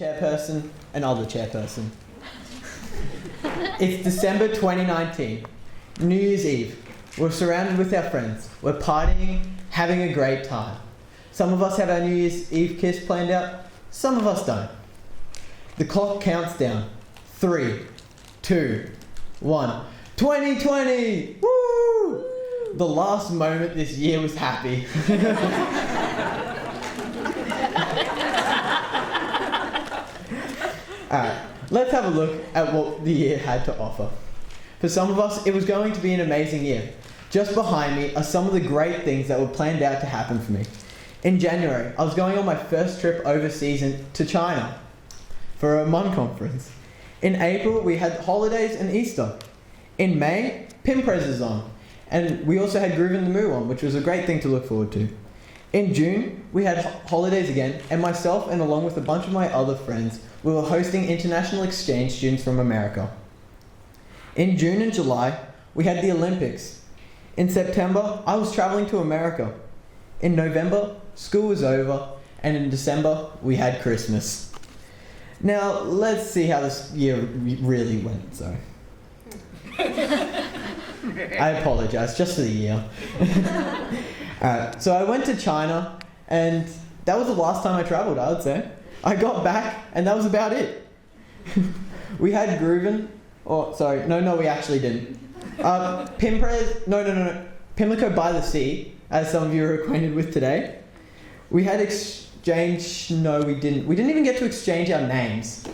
chairperson, and other chairperson. It's December 2019, New Year's Eve. We're surrounded with our friends. We're partying, having a great time. Some of us have our New Year's Eve kiss planned out, some of us don't. The clock counts down. 3, 2, 1. 2020! Woo! The last moment this year was happy. Alright, let's have a look at what the year had to offer. For some of us, it was going to be an amazing year. Just behind me are some of the great things that were planned out to happen for me. In January, I was going on my first trip overseas to China for a MUN conference. In April, we had holidays and Easter. In May, Pimlico is on. And we also had Groove in the Moo on, which was a great thing to look forward to. In June, we had holidays again, and myself and along with a bunch of my other friends, we were hosting international exchange students from America. In June and July, we had the Olympics. In September, I was traveling to America. In November, school was over, and in December, we had Christmas. Now, let's see how this year really went, sorry. I apologize, just for the year. Alright, so I went to China, and that was the last time I traveled, I would say. I got back, and that was about it. We had Groovin', no, we actually didn't. Pimlico by the Sea, as some of you are acquainted with today. We had exchange, no we didn't. We didn't even get to exchange our names.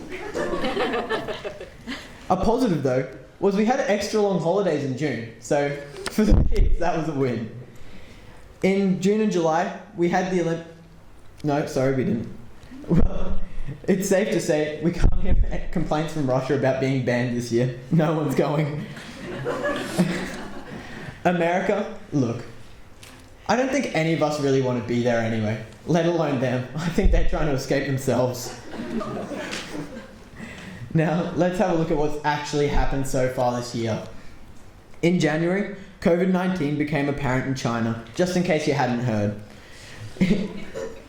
A positive though, was we had extra long holidays in June, so for the kids that was a win. In June and July, we had the we didn't. Well, it's safe to say we can't hear complaints from Russia about being banned this year. No one's going. America, look, I don't think any of us really want to be there anyway, let alone them. I think they're trying to escape themselves. Now, let's have a look at what's actually happened so far this year. In January, COVID-19 became apparent in China, just in case you hadn't heard.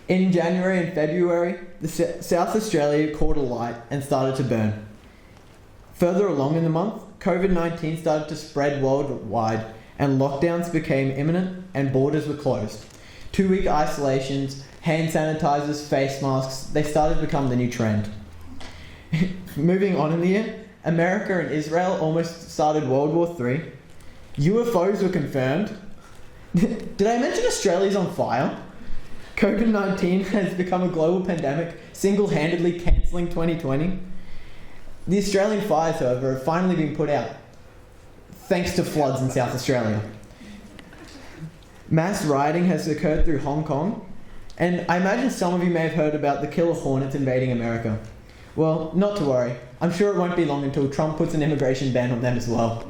In January and February, South Australia caught a light and started to burn. Further along in the month, COVID-19 started to spread worldwide and lockdowns became imminent and borders were closed. 2-week isolations, hand sanitizers, face masks, they started to become the new trend. Moving on in the year, America and Israel almost started World War III. UFOs were confirmed. Did I mention Australia's on fire? COVID-19 has become a global pandemic, single-handedly cancelling 2020. The Australian fires, however, have finally been put out, thanks to floods in South Australia. Mass rioting has occurred through Hong Kong, and I imagine some of you may have heard about the killer hornets invading America. Well, not to worry. I'm sure it won't be long until Trump puts an immigration ban on them as well.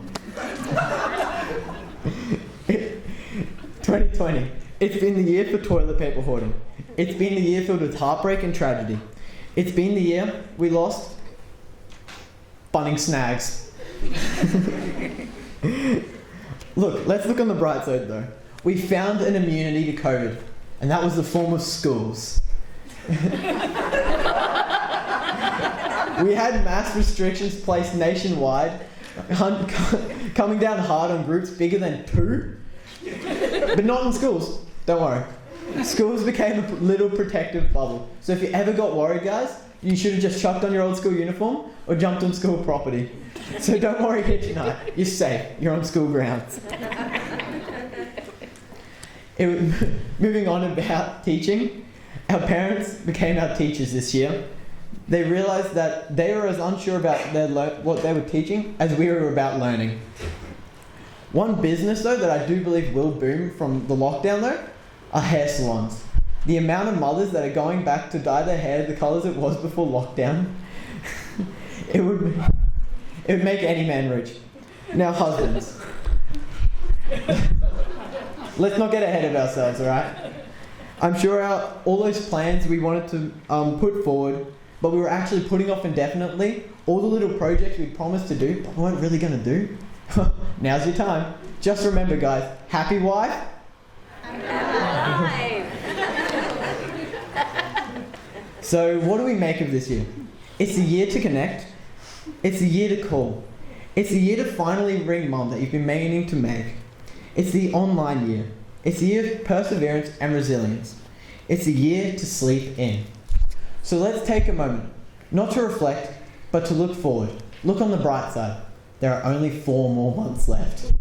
2020. It's been the year for toilet paper hoarding. It's been the year filled with heartbreak and tragedy. It's been the year we lost Bunnings snags. Look, let's look on the bright side though. We found an immunity to COVID, and that was the form of schools. We had mass restrictions placed nationwide, coming down hard on groups bigger than 2, but not in schools, don't worry. Schools became a little protective bubble, so if you ever got worried guys, you should have just chucked on your old school uniform or jumped on school property. So don't worry here tonight, you're safe, you're on school grounds. Moving on about teaching, our parents became our teachers this year. They realised that they were as unsure about what they were teaching as we were about learning. One business though that I do believe will boom from the lockdown though are hair salons. The amount of mothers that are going back to dye their hair the colours it was before lockdown, it would make any man rich. Now husbands, let's not get ahead of ourselves, alright? I'm sure all those plans we wanted to put forward, but we were actually putting off indefinitely, all the little projects we promised to do, but we weren't really going to do. Now's your time. Just remember guys, happy wife? So what do we make of this year? It's the year to connect. It's the year to call. It's the year to finally ring mom that you've been meaning to make. It's the online year. It's the year of perseverance and resilience. It's the year to sleep in. So let's take a moment, not to reflect, but to look forward. Look on the bright side. There are only 4 more months left.